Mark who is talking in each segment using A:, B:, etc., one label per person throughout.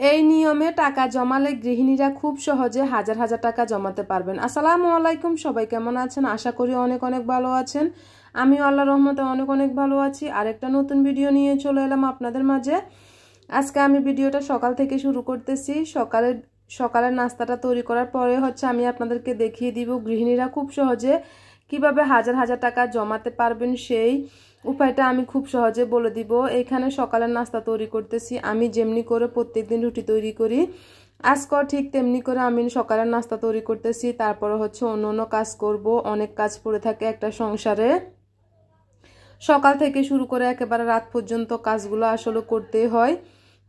A: এই নিয়মে টাকা জমালে গৃহিণীরা খুব সহজে হাজার হাজার টাকা জমাতে পারবেন। আসসালামু আলাইকুম, সবাই কেমন আছেন? আশা করি অনেক অনেক ভালো আছেন। আমি আল্লাহর রহমতে অনেক অনেক ভালো আছি। আরেকটা নতুন ভিডিও নিয়ে চলে এলাম আপনাদের মাঝে। আজকে আমি ভিডিওটা সকাল থেকে শুরু করতেছি। সকালের নাস্তাটা তৈরি করার পরে আমি আপনাদেরকে দেখিয়ে দিব গৃহিণীরা খুব সহজে কিভাবে হাজার হাজার টাকা জমাতে পারবেন। সেই উপায়টা আমি খুব সহজে বলে দিব। এখানে সকালের নাস্তা তৈরি করতেছি। আমি যেমনি করে প্রত্যেকদিন রুটি তৈরি করি, আজকেও ঠিক তেমনি করে আমি সকালের নাস্তা তৈরি করতেছি। তারপরে অন্য অন্য কাজ করব। অনেক কাজ পড়ে থাকে একটা সংসারে। সকাল থেকে শুরু করে একেবারে রাত পর্যন্ত কাজগুলো আসলে করতে হয়।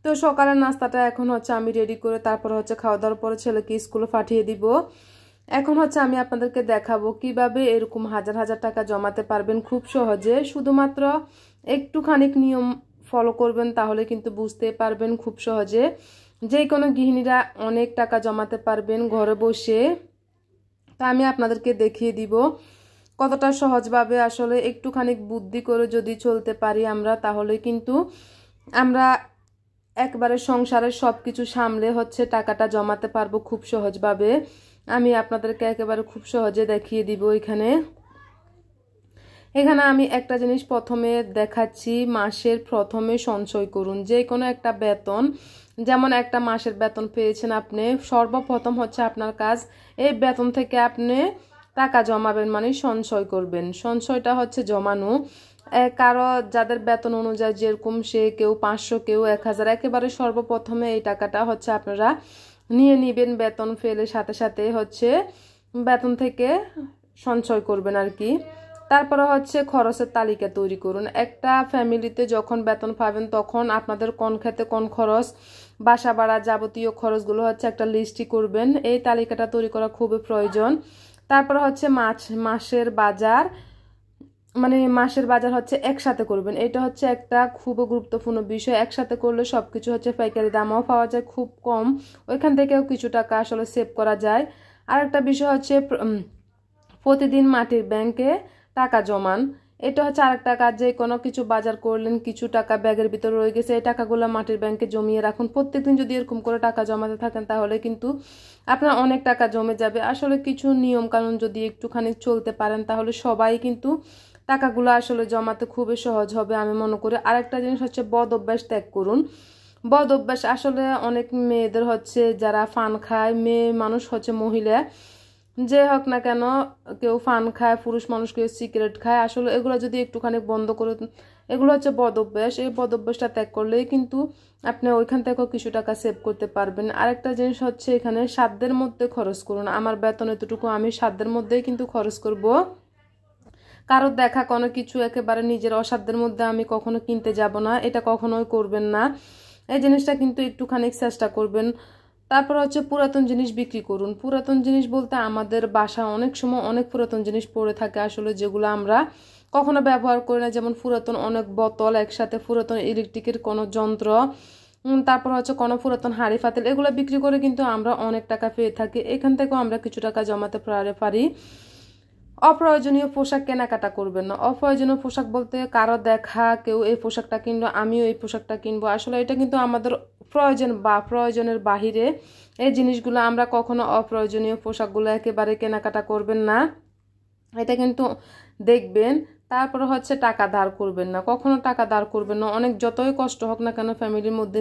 A: তো সকালের নাস্তাটা এখন আমি রেডি করে তারপর খাওয়া দাওয়ার পরে ছেলেকে স্কুলে পাঠিয়ে দিব। এখন আমি আপনাদেরকে দেখাবো কিভাবে এরকম হাজার হাজার টাকা জমাতে পারবেন খুব সহজে। শুধুমাত্র একটুখানি নিয়ম ফলো করবেন, তাহলে কিন্তু বুঝতে পারবেন খুব সহজে যে কোনো গৃহিণীরা অনেক টাকা জমাতে পারবেন ঘরে বসে। তা আমি আপনাদেরকে দেখিয়ে দিব কতটা সহজভাবে আসলে একটুখানি বুদ্ধি করে যদি চলতে পারি আমরা, তাহলে কিন্তু আমরা একবারে সংসারের সবকিছু সামলে টাকাটা জমাতে পারবো খুব সহজভাবে। আমি আপনাদেরকে একেবারে খুব সহজে দেখিয়ে দিব। এখানে আমি একটা জিনিস প্রথমে দেখাচ্ছি, মাসের প্রথমে সঞ্চয় করুন। যে কোনো একটা বেতন, যেমন একটা মাসের বেতন পেয়েছেন আপনি, সর্বপ্রথম আপনার কাজ এই বেতন থেকে আপনি টাকা জমাবেন, মানে সঞ্চয় করবেন। সঞ্চয়টা জমানো। কারো যাদের বেতন অনুযায়ী যেরকম, সে কেউ 500, কেউ 1000, একেবারে সর্বপ্রথমে এই টাকাটা আপনারা নিয়ে নিবেন। বেতন ফেলে সাথে সাথে বেতন থেকে সঞ্চয় করবেন আর কি। তারপরে খরচের তালিকা তৈরি করুন। একটা ফ্যামিলিতে যখন বেতন পাবেন তখন আপনাদের কোন খাতে কোন খরচ, বাসা ভাড়া, যাবতীয় খরচগুলো একটা লিস্টই করবেন। এই তালিকাটা তৈরি করা খুবই প্রয়োজন। তারপরে মাসের বাজার, মানে মাসের বাজার একসাথে করবেন। এটা একটা খুব গুরুত্বপূর্ণ বিষয়। একসাথে করলে সবকিছু পাইকারি দামও পাওয়া যায় খুব কম, ওইখান থেকেও কিছু টাকা আসলে সেভ করা যায়। আর একটা বিষয় প্রতিদিন মাটির ব্যাংকে টাকা জমান। এটা আরেকটা কাজ। যে কোনো কিছু বাজার করলেন, কিছু টাকা ব্যাগের ভিতরে রয়ে গেছে, এই টাকাগুলো মাটির ব্যাংকে জমিয়ে রাখুন। প্রত্যেকদিন যদি এরকম করে টাকা জমাতে থাকেন তাহলে কিন্তু আপনার অনেক টাকা জমে যাবে। আসলে কিছু নিয়ম কানুন যদি একটুখানি চলতে পারেন তাহলে সবাই কিন্তু টাকাগুলো আসলে জমাতে খুবই সহজ হবে আমি মনে করি। আরেকটা জিনিস বদ অভ্যাস ত্যাগ করুন। বদ অভ্যাস আসলে অনেক মেয়েদের যারা ফান খায়, মেয়ে মানুষ মহিলা যে হোক না কেন, কেউ ফান খায়, পুরুষ মানুষ কেউ সিগারেট খায়। আসলে এগুলো যদি একটুখানি বন্ধ করে, এগুলো বদ অভ্যাস। এই বদ অভ্যাসটা ত্যাগ করলেই কিন্তু আপনি ওইখান থেকেও কিছু টাকা সেভ করতে পারবেন। আরেকটা জিনিস এখানে সাধ্যের মধ্যে খরচ করুন। আমার বেতন এতটুকু, আমি সাধ্যের মধ্যেই কিন্তু খরচ করব। কারোর দেখা কোনো কিছু একেবারে নিজের অসাধ্যের মধ্যে আমি কখনো কিনতে যাব না, এটা কখনোই করবেন না। এই জিনিসটা কিন্তু একটুখানি চেষ্টা করবেন। তারপর পুরাতন জিনিস বিক্রি করুন। পুরাতন জিনিস বলতে আমাদের বাসায় অনেক সময় অনেক পুরাতন জিনিস পড়ে থাকে আসলে, যেগুলো আমরা কখনো ব্যবহার করি না। যেমন পুরাতন অনেক বোতল, একসাথে পুরাতন ইলেকট্রিকের কোনো যন্ত্র, তারপর কোনো পুরাতন হাঁড়ি পাতিল, এগুলো বিক্রি করে কিন্তু আমরা অনেক টাকা পেয়ে থাকি। এখান থেকেও আমরা কিছু টাকা জমাতে পারি। অপ্রয়োজনীয় পোশাক কেনাকাটা করবেন না। অপ্রয়োজনীয় পোশাক বলতে কারো দেখা কেউ এই পোশাকটা কিনলো, আমিও এই পোশাকটা কিনবো, আসলে এটা কিন্তু আমাদের প্রয়োজন বা প্রয়োজনের বাহিরে। এই জিনিসগুলো আমরা কখনো অপ্রয়োজনীয় পোশাকগুলো একেবারে কেনাকাটা করবেন না, এটা কিন্তু দেখবেন। তারপরে টাকা ধার করবেন না, কখনো টাকা ধার করবেন না। অনেক যতই কষ্ট হোক না কেন ফ্যামিলির মধ্যে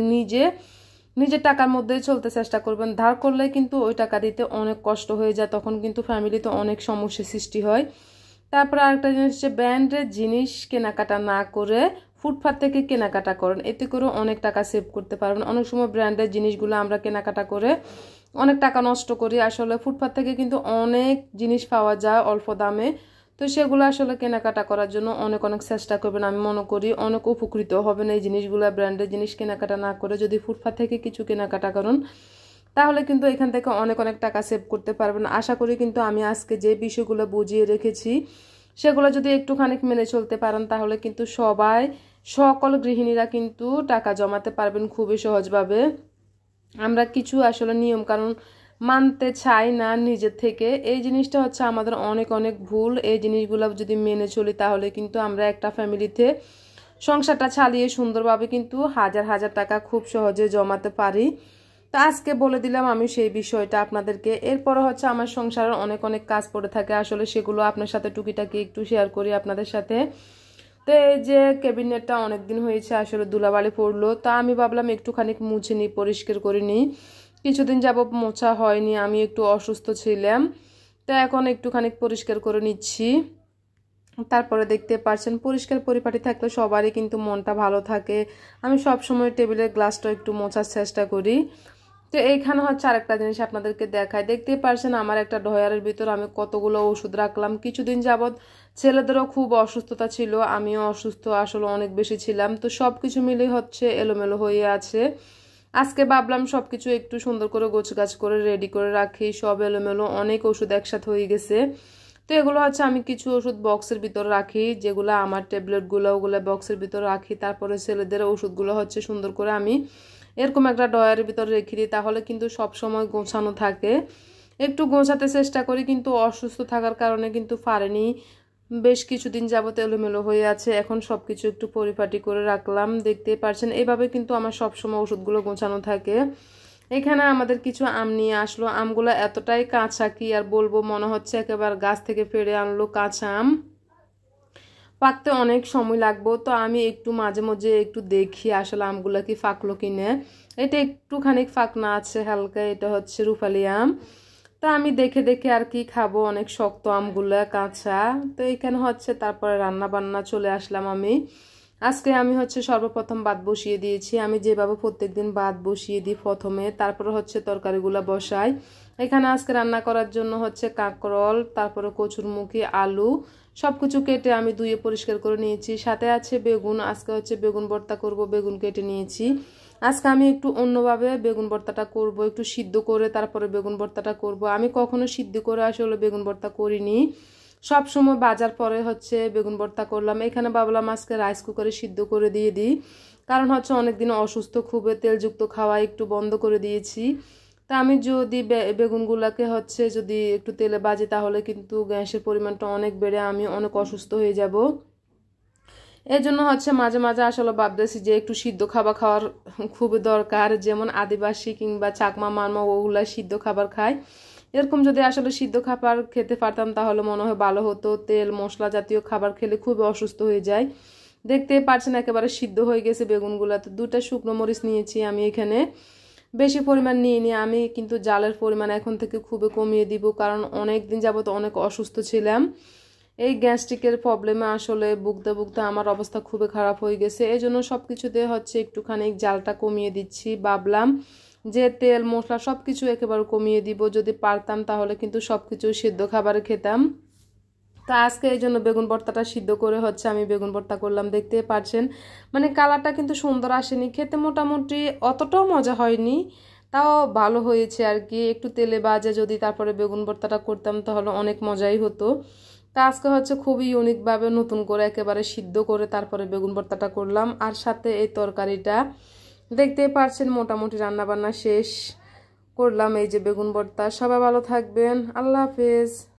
A: নিজের টাকার মধ্যেই চলতে চেষ্টা করবেন। ধার করলে কিন্তু ওই টাকা দিতে অনেক কষ্ট হয়ে যায়, তখন কিন্তু ফ্যামিলিতে অনেক সমস্যার সৃষ্টি হয়। তারপরে আরেকটা জিনিস ব্র্যান্ডের জিনিস কেনাকাটা না করে ফুটপাত থেকে কেনাকাটা করেন। এতে করে অনেক টাকা সেভ করতে পারবেন। অনেক সময় ব্র্যান্ডের জিনিসগুলো আমরা কেনাকাটা করে অনেক টাকা নষ্ট করি। আসলে ফুটপাত থেকে কিন্তু অনেক জিনিস পাওয়া যায় অল্প দামে, তো সেগুলো আসলে কেনাকাটা করার জন্য অনেক অনেক চেষ্টা করবেন। আমি মনে করি অনেক উপকৃত হবেন এই জিনিসগুলো। ব্র্যান্ডের জিনিস কেনাকাটা না করে যদি ফুটপাত থেকে কিছু কেনাকাটা করুন তাহলে কিন্তু এখান থেকে অনেক অনেক টাকা সেভ করতে পারবেন। আশা করি কিন্তু আমি আজকে যে বিষয়গুলো বুঝিয়ে রেখেছি সেগুলো যদি একটুখানি মেনে চলতে পারেন তাহলে কিন্তু সকল গৃহিণীরা কিন্তু টাকা জমাতে পারবেন খুবই সহজভাবে। আমরা কিছু আসলে নিয়ম কানুন মানতে চাই না নিজের থেকে, এই জিনিসটা আমাদের অনেক অনেক ভুল। এই জিনিসগুলো যদি মেনে চলি তাহলে কিন্তু আমরা একটা ফ্যামিলিতে সংসারটা চালিয়ে সুন্দরভাবে কিন্তু হাজার হাজার টাকা খুব সহজে জমাতে পারি। তো আজকে বলে দিলাম আমি সেই বিষয়টা আপনাদেরকে। এরপরে হচ্ছে আমার সংসারের অনেক অনেক কাজ পড়ে থাকে, আসলে সেগুলো আপনার সাথে টুকিটাকি একটু শেয়ার করি আপনাদের সাথে। তো এই যে ক্যাবিনেটটা অনেকদিন হয়েছে আসলে ধুলাবালি পড়লো, তা আমি ভাবলাম একটুখানি মুছে নিই, পরিষ্কার করে নিই। কিছুদিন যাবত মোছা হয়নি, আমি একটু অসুস্থ ছিলাম, তো এখন একটুখানি পরিষ্কার করে নিচ্ছি। তারপরে দেখতে পাচ্ছেন পরিষ্কার পরিপাটি থাকলে সবারই কিন্তু মনটা ভালো থাকে। আমি সব সময় টেবিলের গ্লাসটা একটু মোছার চেষ্টা করি। তো এইখানে হচ্ছে আরেকটা জিনিস আপনাদেরকে দেখায়, দেখতেই পারছেন আমার একটা ড্রয়ারের ভিতর আমি কতগুলো ওষুধ রাখলাম। কিছুদিন যাবৎ ছেলেদেরও খুব অসুস্থতা ছিল, আমিও অসুস্থ আসলে অনেক বেশি ছিলাম, তো সব কিছু মিলেই হচ্ছে এলোমেলো হয়ে আছে। আজকে ভাবলাম সব কিছু একটু সুন্দর করে গোছগাছ করে রেডি করে রাখি, সব এলোমেলো, অনেক ওষুধ একসাথে হয়ে গেছে। তো এগুলো হচ্ছে আমি কিছু ওষুধ বক্সের ভিতর রাখি, যেগুলো আমার ট্যাবলেটগুলো ওগুলো বক্সের ভিতর রাখি। তারপরে ছেলেদের ওষুধগুলো হচ্ছে সুন্দর করে আমি এরকম একটা ড্রয়ারের ভিতরে রেখে দিই, তাহলে কিন্তু সব সময় গোছানো থাকে। একটু গোছাতে চেষ্টা করি, কিন্তু অসুস্থ থাকার কারণে কিন্তু পারিনি। বেশ কিছুদিন যাবত এলোমেলো হয়ে আছে, এখন সব কিছু একটু পরিপাটি করে রাখলাম। দেখতেই পারছেন এইভাবে কিন্তু আমার সবসময় ওষুধগুলো গোছানো থাকে। এখানে আমাদের কিছু আম নিয়ে আসলো, আমগুলো এতটাই কাঁচা কি আর বলবো, মনে হচ্ছে একেবারে গাছ থেকে পেড়ে আনলো কাঁচা আম। পাকতে অনেক সময় লাগবো, তো আমি একটু মাঝে মাঝে একটু দেখি আসলে আমগুলো কি ফাঁকলো কিনে। এটা একটুখানি ফাঁকনা আছে হালকা, এটা হচ্ছে রূপালি আম। তো আমি দেখে দেখে আর কি খাবো, অনেক শক্ত আমগুলো কাঁচা। তো এখানে হচ্ছে তারপরে রান্না বান্না চলে আসলাম আমি। আজকে আমি হচ্ছে সর্বপ্রথম ভাত বসিয়ে দিয়েছি, আমি যেভাবে প্রত্যেকদিন ভাত বসিয়ে দিই প্রথমে, তারপরে হচ্ছে তরকারিগুলো বসাই। এখানে আজকে রান্না করার জন্য হচ্ছে কাঁকরোল, তারপরে কচুরমুখী, আলু সব কিছু কেটে আমি ধুয়ে পরিষ্কার করে নিয়েছি। সাথে আছে বেগুন, আজকে হচ্ছে বেগুন ভর্তা করব, বেগুন কেটে নিয়েছি। আজকে আমি একটু অন্যভাবে বেগুন ভর্তাটা করব, একটু সিদ্ধ করে তারপরে বেগুন ভর্তাটা করব। আমি কখনো সিদ্ধ করে আসলে বেগুন ভর্তা করিনি, সব সময় বাজার পরে হচ্ছে বেগুন ভর্তা করলাম। এখানে ভাবলাম আজকে রাইস কুকারে সিদ্ধ করে দিয়ে দিই, কারণ হচ্ছে অনেকদিন অসুস্থ, খুবই তেলযুক্ত খাওয়া একটু বন্ধ করে দিয়েছি। তা আমি যদি বেগুনগুলোকে হচ্ছে যদি একটু তেলে ভাজি, তাহলে কিন্তু গ্যাসের পরিমাণটা অনেক বেড়ে আমি অনেক অসুস্থ হয়ে যাব। এই জন্য হচ্ছে মাঝে মাঝে আসলে ভাবতেছি যে একটু সিদ্ধ খাবার খাওয়ার খুবই দরকার, যেমন আদিবাসী কিংবা চাকমা মারমা ওগুলা সিদ্ধ খাবার খায়। এরকম যদি আসলে সিদ্ধ খাবার খেতে পারতাম তাহলে মনে হয় ভালো হতো। তেল মশলা জাতীয় খাবার খেলে খুবই অসুস্থ হয়ে যায়। দেখতেই পাচ্ছেন একেবারে সিদ্ধ হয়ে গেছে বেগুনগুলো। তো 2টা শুকনো মরিচ নিয়েছি আমি, এখানে বেশি পরিমাণ নিয়ে নিই আমি, কিন্তু জালের পরিমাণ এখন থেকে খুবই কমিয়ে দিব, কারণ অনেক দিন যাবত অনেক অসুস্থ ছিলাম। এই গ্যাস্ট্রিকের প্রবলেমে আসলে ভুগতে ভুগতে আমার অবস্থা খুবই খারাপ হয়ে গেছে। এই জন্য সব কিছুতে হচ্ছে একটুখানি জালটা কমিয়ে দিচ্ছি। ভাবলাম যে তেল মশলা সব কিছু একেবারে কমিয়ে দিব, যদি পারতাম তাহলে কিন্তু সব কিছু সিদ্ধ খাবারে খেতাম। তা আজকে এই জন্য বেগুন ভর্তাটা সিদ্ধ করে হচ্ছে আমি বেগুন ভর্তা করলাম। দেখতে পাচ্ছেন মানে কালারটা কিন্তু সুন্দর আসেনি, খেতে মোটামুটি অতটাও মজা হয়নি, তাও ভালো হয়েছে আর কি। একটু তেলে ভাজে যদি তারপরে বেগুন ভর্তাটা করতাম তাহলে অনেক মজাই হতো। তা আজকে হচ্ছে খুবই ইউনিকভাবে নতুন করে একেবারে সিদ্ধ করে তারপরে বেগুন ভর্তাটা করলাম, আর সাথে এই তরকারিটা। দেখতেই পাচ্ছেন মোটামুটি রান্নাবান্না শেষ করলাম, এই যে বেগুন ভর্তা। সবাই ভালো থাকবেন, আল্লাহ হাফেজ।